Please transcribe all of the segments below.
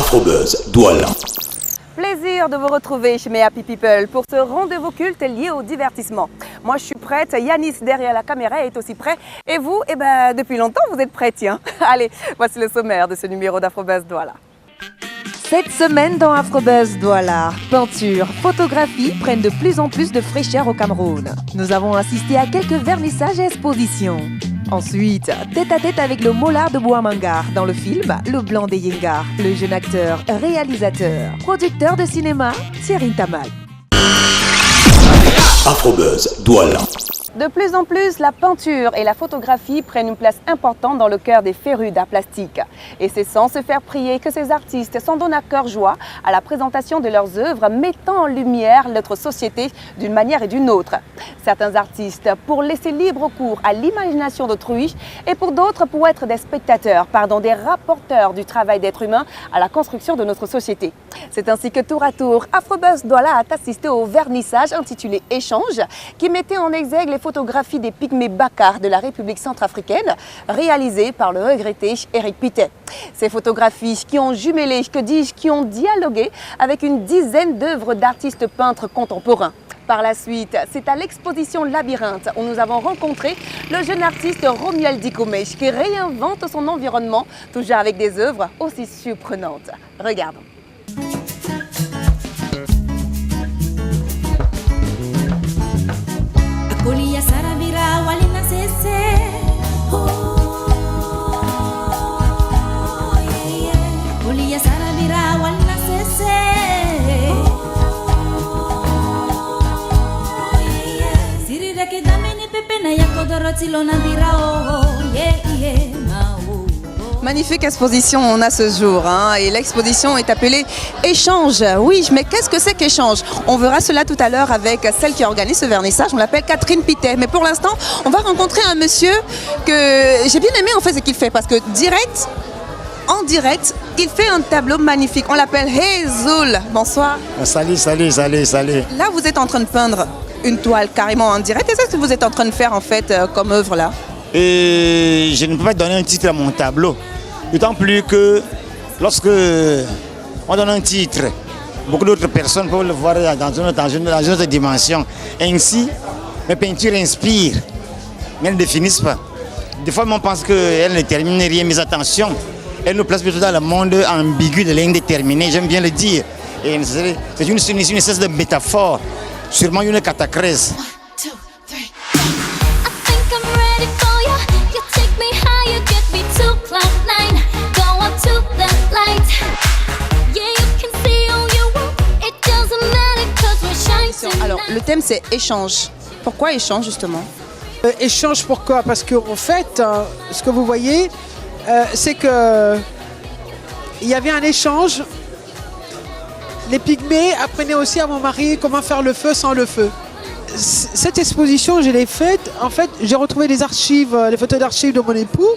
Afrobuzz Douala. Plaisir de vous retrouver chez mes Happy People pour ce rendez-vous culte lié au divertissement. Moi je suis prête, Yanis derrière la caméra est aussi prêt. Et vous, depuis longtemps vous êtes prêts, tiens. Allez, voici le sommaire de ce numéro d'Afrobuzz Douala. Cette semaine dans Afrobuzz Douala, peinture, photographie prennent de plus en plus de fraîcheur au Cameroun. Nous avons assisté à quelques vernissages et expositions. Ensuite, tête à tête avec le Mollard de Bouamangar dans le film Le Blanc des Yengar, le jeune acteur, réalisateur, producteur de cinéma Thierry Tamal. Afrobuzz Douala. De plus en plus, la peinture et la photographie prennent une place importante dans le cœur des férus d'art plastique. Et c'est sans se faire prier que ces artistes s'en donnent à cœur joie à la présentation de leurs œuvres, mettant en lumière notre société d'une manière et d'une autre. Certains artistes pour laisser libre cours à l'imagination d'autrui et pour d'autres pour être des spectateurs, des rapporteurs du travail d'être humain à la construction de notre société. C'est ainsi que tour à tour, Afrobuzz Douala a assisté au vernissage intitulé Échange qui mettait en exergue les photographies des pygmées Bakar de la République centrafricaine réalisées par le regretté Eric Pittet. Ces photographies qui ont jumelé, qui ont dialogué avec une dizaine d'œuvres d'artistes peintres contemporains. Par la suite, c'est à l'exposition Labyrinthe où nous avons rencontré le jeune artiste Romuald Dikomesh qui réinvente son environnement, toujours avec des œuvres aussi surprenantes. Regardons. Kulia sarabira walina sese Kulia sarabira walina sese Sirira ke dameni pepe na yakodoro tilona dirao Magnifique exposition on a ce jour et l'exposition est appelée Échange. Oui, mais qu'est-ce que c'est qu'Échange? On verra cela tout à l'heure avec celle qui organise ce vernissage, on l'appelle Catherine Pittet. Mais pour l'instant, on va rencontrer un monsieur que j'ai bien aimé en fait ce qu'il fait parce que en direct, il fait un tableau magnifique. On l'appelle Hey Zoul. Bonsoir. Salut. Là, vous êtes en train de peindre une toile carrément en direct. Et c'est ce que vous êtes en train de faire en fait comme œuvre là? Et je ne peux pas donner un titre à mon tableau. D'autant plus que lorsque on donne un titre, beaucoup d'autres personnes peuvent le voir dans une autre dimension. Ainsi, mes peintures inspirent, mais elles ne définissent pas. Des fois, on pense qu'elles ne terminent rien, mais attention, elles nous placent plutôt dans le monde ambigu de l'indéterminé, j'aime bien le dire. Et c'est une espèce de métaphore, sûrement une catacrèse. Alors, le thème c'est échange. Pourquoi échange justement? Échange pourquoi? Parce qu'en fait, ce que vous voyez, c'est que il y avait un échange. Les pygmées apprenaient aussi à mon mari comment faire le feu sans le feu. Cette exposition, je l'ai faite. En fait, j'ai retrouvé les archives, les photos d'archives de mon époux.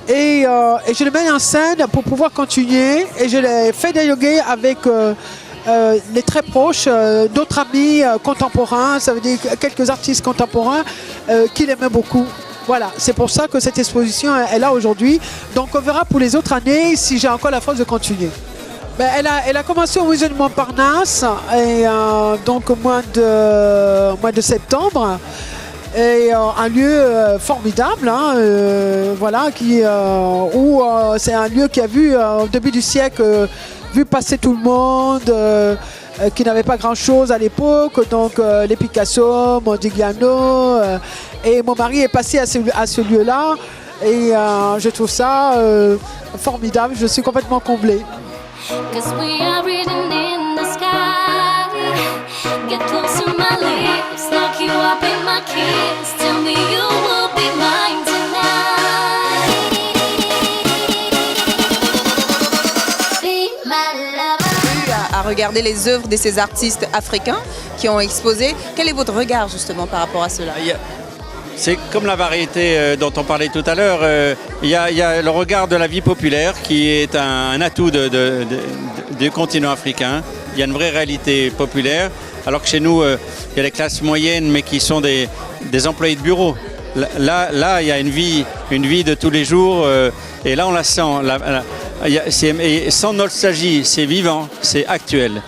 Et je le mets en scène pour pouvoir continuer. Et je l'ai fait dialoguer avec les très proches, d'autres amis contemporains, ça veut dire quelques artistes contemporains qu'il aimait beaucoup. Voilà, c'est pour ça que cette exposition est là aujourd'hui. Donc on verra pour les autres années si j'ai encore la force de continuer. Elle a commencé au musée de Montparnasse et donc au mois de septembre. Et un lieu formidable, voilà, où c'est un lieu qui a vu au début du siècle vu passer tout le monde, qui n'avait pas grand-chose à l'époque, donc les Picasso, Modigliano, et mon mari est passé à ce lieu-là, et je trouve ça formidable, je suis complètement comblée. À regarder les œuvres de ces artistes africains qui ont exposé. Quel est votre regard justement par rapport à cela? C'est comme la variété dont on parlait tout à l'heure. Il y a le regard de la vie populaire qui est un atout du continent africain. Il y a une vraie réalité populaire. Alors que chez nous, il y a les classes moyennes, mais qui sont des employés de bureau. Là, il y a une vie de tous les jours. Et là, on la sent. sans nostalgie, c'est vivant, c'est actuel.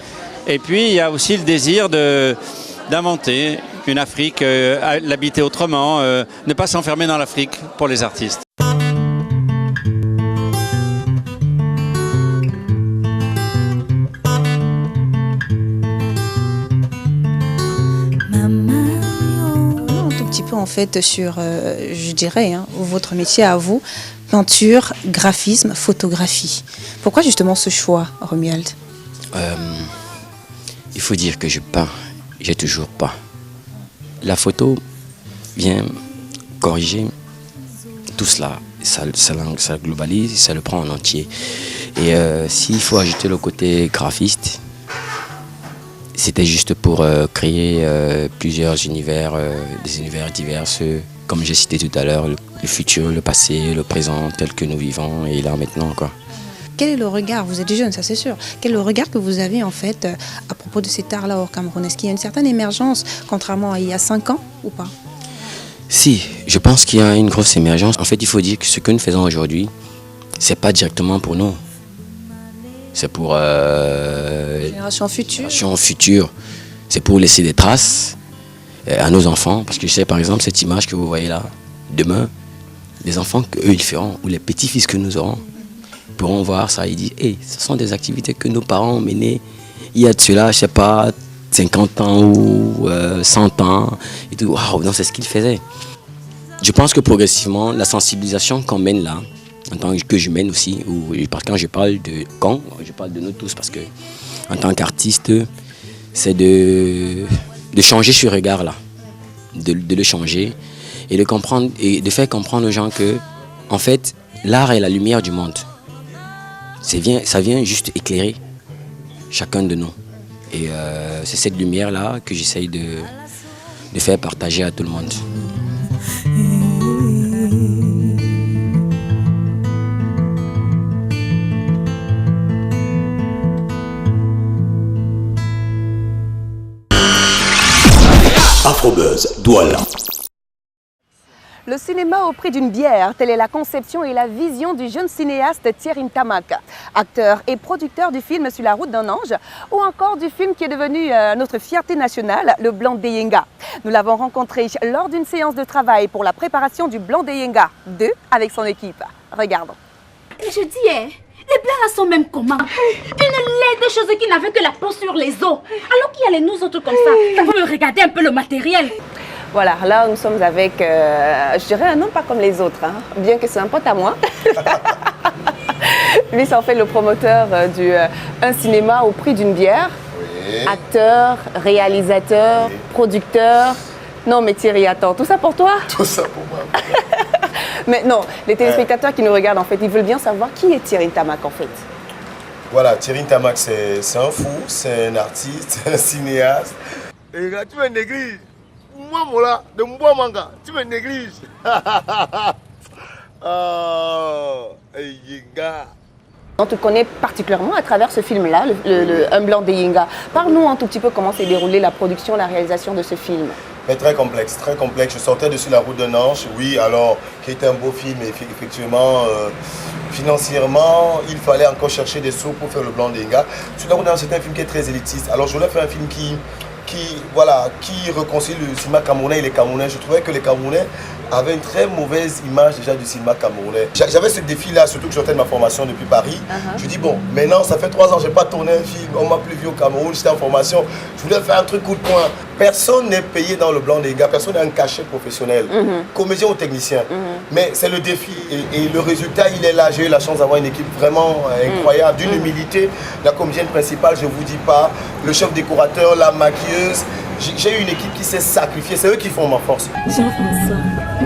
Et puis il y a aussi le désir d'inventer une Afrique, l'habiter autrement, ne pas s'enfermer dans l'Afrique pour les artistes. En fait sur, je dirais, votre métier à vous, peinture, graphisme, photographie. Pourquoi justement ce choix, Romuald? Il faut dire que je peins, j'ai toujours peint. La photo vient corriger tout cela, ça globalise, ça le prend en entier. Et s'il faut ajouter le côté graphiste, c'était juste pour créer plusieurs univers, des univers divers, comme j'ai cité tout à l'heure, le futur, le passé, le présent, tel que nous vivons, et là maintenant, quoi. Quel est le regard, vous êtes jeune, ça c'est sûr, quel est le regard que vous avez en fait à propos de cet art-là au Cameroun? Est-ce qu'il y a une certaine émergence, contrairement à il y a 5 ans ou pas? Si, je pense qu'il y a une grosse émergence. En fait, il faut dire que ce que nous faisons aujourd'hui, c'est pas directement pour nous. C'est pour Génération future. C'est pour laisser des traces à nos enfants. Parce que je sais, par exemple, cette image que vous voyez là, demain, les enfants qu'eux ils feront, ou les petits-fils que nous aurons, pourront voir ça et dire hey, ce sont des activités que nos parents ont menées il y a de cela, je sais pas, 50 ans ou 100 ans. Et tout. Waouh, non, c'est ce qu'ils faisaient. Je pense que progressivement, la sensibilisation qu'on mène là, en tant que je mène aussi, quand je parle de nous tous, parce que en tant qu'artiste, c'est de changer ce regard-là, de le changer et de comprendre et de faire comprendre aux gens que, en fait, l'art est la lumière du monde. Ça vient juste éclairer chacun de nous. Et c'est cette lumière-là que j'essaye de faire partager à tout le monde. Afrobuzz, Douala. Le cinéma au prix d'une bière, telle est la conception et la vision du jeune cinéaste Thierry Ntamak, acteur et producteur du film Sur la route d'un ange, ou encore du film qui est devenu notre fierté nationale, Le Blanc d'Eyenga. Nous l'avons rencontré lors d'une séance de travail pour la préparation du Blanc d'Eyenga 2 avec son équipe. Regardons. Je dis, les blancs là sont même comment? Une laide chose qui n'avait que la peau sur les os. Alors qu'il y a les nous autres comme ça. Ça faut me regarder un peu le matériel. Voilà, là nous sommes avec, je dirais un homme pas comme les autres, hein, bien que c'est un pote à moi. Lui, c'est en fait le promoteur du Un cinéma au prix d'une bière. Oui. Acteur, réalisateur, oui. Producteur. Non mais Thierry, attends, tout ça pour toi? Tout ça pour moi. Mais non, les téléspectateurs qui nous regardent, en fait, ils veulent bien savoir qui est Thierry Ntamak en fait. Voilà, Thierry Ntamak, c'est un fou, c'est un artiste, c'est un cinéaste. Et là, tu me négliges. Moi, voilà, de moi, manga, tu me négliges. On te connaît particulièrement à travers ce film-là, Un Blanc d'Eyenga. Parle-nous un tout petit peu comment s'est déroulée la production, la réalisation de ce film. Mais très complexe, très complexe. Je sortais de Sur la route d'un ange, oui, alors, qui était un beau film, et effectivement, financièrement, il fallait encore chercher des sous pour faire Le Blanc d'Eyenga. Sur la route d'un ange, c'était un film qui est très élitiste. Alors, je voulais faire un film qui réconcilie le cinéma camerounais et les Camerounais. Je trouvais que les Camerounais avaient une très mauvaise image déjà du cinéma camerounais. J'avais ce défi-là, surtout que je sortais de ma formation depuis Paris. Je dis bon, maintenant ça fait 3 ans, je n'ai pas tourné un film, on m'a plus vu au Cameroun, j'étais en formation. Je voulais faire un truc coup de poing. Personne n'est payé dans Le Blanc d'Eyenga, personne n'a un cachet professionnel, comédien ou technicien. Mais c'est le défi et le résultat, il est là. J'ai eu la chance d'avoir une équipe vraiment incroyable, d'une humilité. La comédienne principale, je ne vous dis pas, le chef décorateur, la maquilleuse. J'ai eu une équipe qui s'est sacrifiée, c'est eux qui font ma force. Jean-François,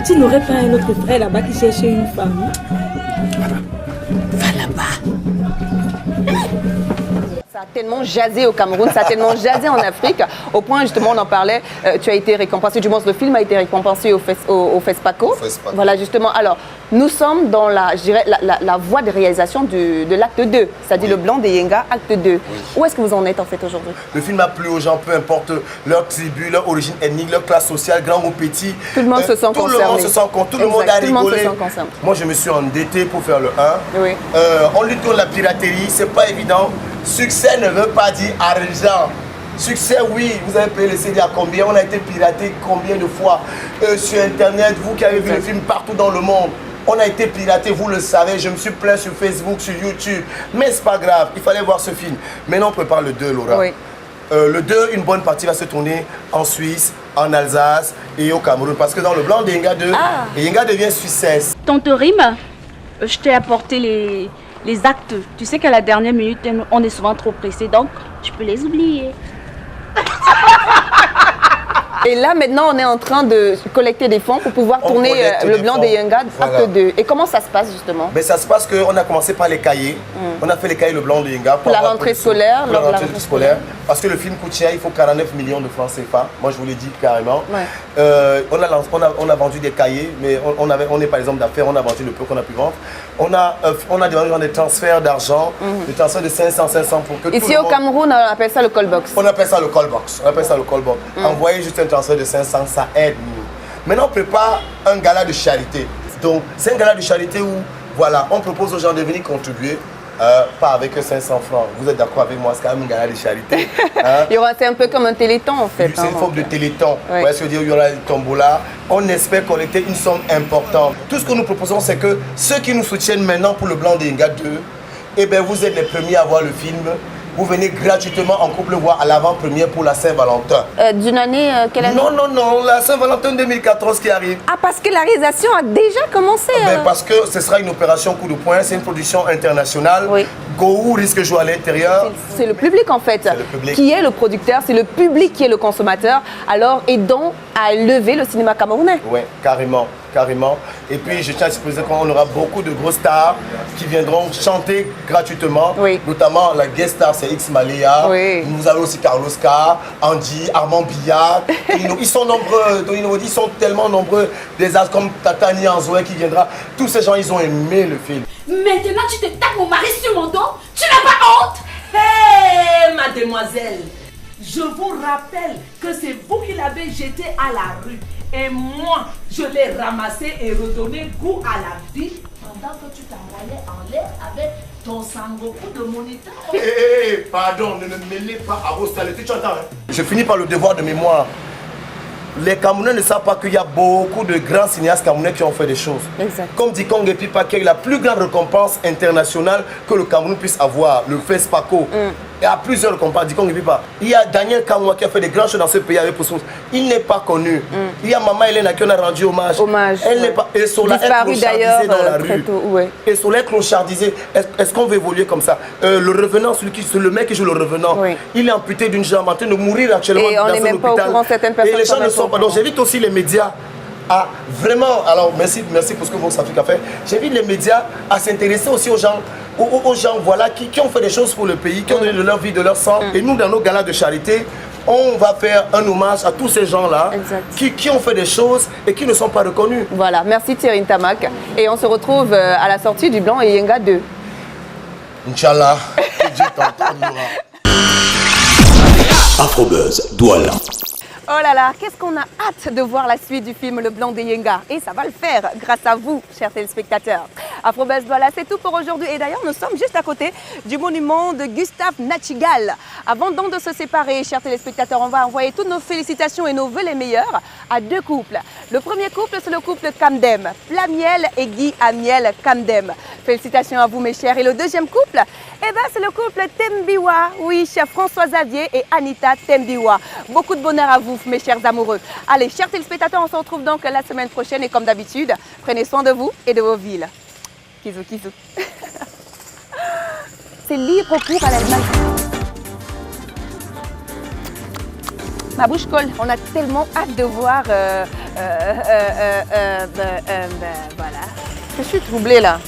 tu n'aurais pas un autre frère là-bas qui cherchait une femme? Va là-bas. Ça a tellement jasé au Cameroun, ça a tellement jasé en Afrique, au point justement on en parlait, tu as été récompensé, du moins le film a été récompensé au FESPACO. Voilà justement, alors Nous sommes dans la voie de réalisation de l'acte 2, c'est-à-dire le blanc des Yenga, acte 2. Oui. Où est-ce que vous en êtes en fait aujourd'hui? Le film a plu aux gens, peu importe leur tribu, leur origine ethnique, leur classe sociale, grand ou petit. Tout le monde se sent concerné. Tout le monde se sent concerné, tout le monde a rigolé. Moi je me suis endetté pour faire le 1. Oui. On lutte contre la piraterie, c'est pas évident. Succès ne veut pas dire argent. Succès, oui, vous avez payé le CD à combien? On a été piraté combien de fois sur Internet, vous qui avez vu le film partout dans le monde. On a été piraté, vous le savez, je me suis plaint sur Facebook, sur YouTube. Mais c'est pas grave, il fallait voir ce film. Maintenant, on prépare le 2, Laura. Oui. Le 2, une bonne partie va se tourner en Suisse, en Alsace et au Cameroun. Parce que dans le blanc de Yenga 2, Yenga devient Suissesse. Tante Rime, je t'ai apporté les actes. Tu sais qu'à la dernière minute, on est souvent trop pressé, donc je peux les oublier. Et là, maintenant, on est en train de collecter des fonds pour pouvoir tourner le blanc des Yenga, acte 2. Et comment ça se passe, justement? Ben, ça se passe qu'on a commencé par les cahiers. On a fait les cahiers le blanc de Yenga. Pour la rentrée scolaire. Pour la rentrée scolaire. Parce que le film coûte cher, il faut 49 millions de francs CFA. Moi, je vous l'ai dit carrément. Ouais. On a vendu des cahiers, mais on est par exemple d'affaires, on a vendu le peu qu'on a pu vendre. On a demandé des transferts d'argent, des transferts de 500 pour que ici au Cameroun, on appelle ça le call box. On appelle ça le call box. Envoyer juste un transfert de 500, ça aide nous. Maintenant, on prépare un gala de charité. Donc, c'est un gala de charité où, voilà, on propose aux gens de venir contribuer. Pas avec 500 francs. Vous êtes d'accord avec moi, c'est quand même un gala de charité. Hein? C'est un peu comme un téléthon en fait. C'est une forme de téléthon. Oui. Ouais, dire, il y aura des tombola. On espère collecter une somme importante. Tout ce que nous proposons, c'est que ceux qui nous soutiennent maintenant pour le blanc des Yenga 2, eh bien, vous êtes les premiers à voir le film. Vous venez gratuitement en couple voir à l'avant-première pour la Saint-Valentin. D'une année, quelle année? Non, la Saint-Valentin 2014 qui arrive. Ah, parce que la réalisation a déjà commencé. Parce que ce sera une opération coup de poing, c'est une production internationale. Oui. Gou risque de jouer à l'intérieur. C'est le public en fait qui est le producteur, c'est le public qui est le consommateur. Alors aidons à lever le cinéma camerounais. Oui, carrément. Et puis je tiens à supposer qu'on aura beaucoup de grosses stars qui viendront chanter gratuitement. Oui. Notamment la guest star, c'est X Maléa. Oui. Nous avons aussi Carlos K, Andy, Armand Billard. Ils sont nombreux, ils sont tellement nombreux. Des as comme Tatani Anzoé qui viendra. Tous ces gens, ils ont aimé le film. Maintenant, tu te tapes mon mari sur mon dos. Tu n'as pas honte? Hé, mademoiselle, je vous rappelle que c'est vous qui l'avez jeté à la rue. Et moi, je l'ai ramassé et redonné goût à la vie pendant que tu t'envoyais en l'air avec ton sangoku de moniteur. Hé, pardon, ne me mêlez pas à vos saletés, tu entends, hein? Je finis par le devoir de mémoire. Les Camerounais ne savent pas qu'il y a beaucoup de grands cinéastes camerounais qui ont fait des choses. Exact. Comme dit Kong Epipa, qui est la plus grande récompense internationale que le Cameroun puisse avoir, le FESPACO. Il y a plusieurs récompenses, dit Kong Epipa. Il y a Daniel Kamwa qui a fait des grandes choses dans ce pays avec Poussous. Il n'est pas connu. Il y a Maman Hélène qui en a rendu hommage. Elle n'est pas. Et Sola est clochardisée dans la rue. Et Sola est clochardisée. Est-ce qu'on veut évoluer comme ça? Le revenant, le mec qui joue le revenant, il est amputé d'une jambe en train de mourir actuellement dans un hôpital. Et on n'est même pas au courant, certaines personnes. Et les gens ne sont pas. Donc j'invite aussi les médias à vraiment, alors merci pour ce que Vox Afrique a fait. J'invite les médias à s'intéresser aussi aux gens, voilà, qui ont fait des choses pour le pays, qui ont donné de leur vie, de leur sang. Et nous, dans nos galas de charité, on va faire un hommage à tous ces gens-là qui ont fait des choses et qui ne sont pas reconnus. Voilà, merci Thierry Ntamak. Et on se retrouve à la sortie du Blanc et Yenga 2. Inch'Allah, que Dieu t'entendra. Afrobuzz, Douala. Oh là là, qu'est-ce qu'on a hâte de voir la suite du film Le Blanc des Yenga. Et ça va le faire grâce à vous, chers téléspectateurs. Afrobuzz, voilà, c'est tout pour aujourd'hui. Et d'ailleurs, nous sommes juste à côté du monument de Gustave Nachtigal. Avant donc de se séparer, chers téléspectateurs, on va envoyer toutes nos félicitations et nos vœux les meilleurs à deux couples. Le premier couple, c'est le couple Kamdem, Plamiel et Guy Amiel Kamdem. Félicitations à vous, mes chers. Et le deuxième couple, eh ben, c'est le couple Tembiwa. Oui, chers François Xavier et Anita Tembiwa. Beaucoup de bonheur à vous, mes chers amoureux. Allez, chers téléspectateurs, on se retrouve donc la semaine prochaine et comme d'habitude, prenez soin de vous et de vos villes. Kisou, kisou. C'est libre cours à l'Allemagne. Ma bouche colle. On a tellement hâte de voir. Voilà. Je suis troublée là.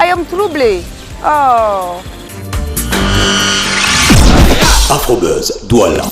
I am troublée. Oh. Afrobuzz, Douala.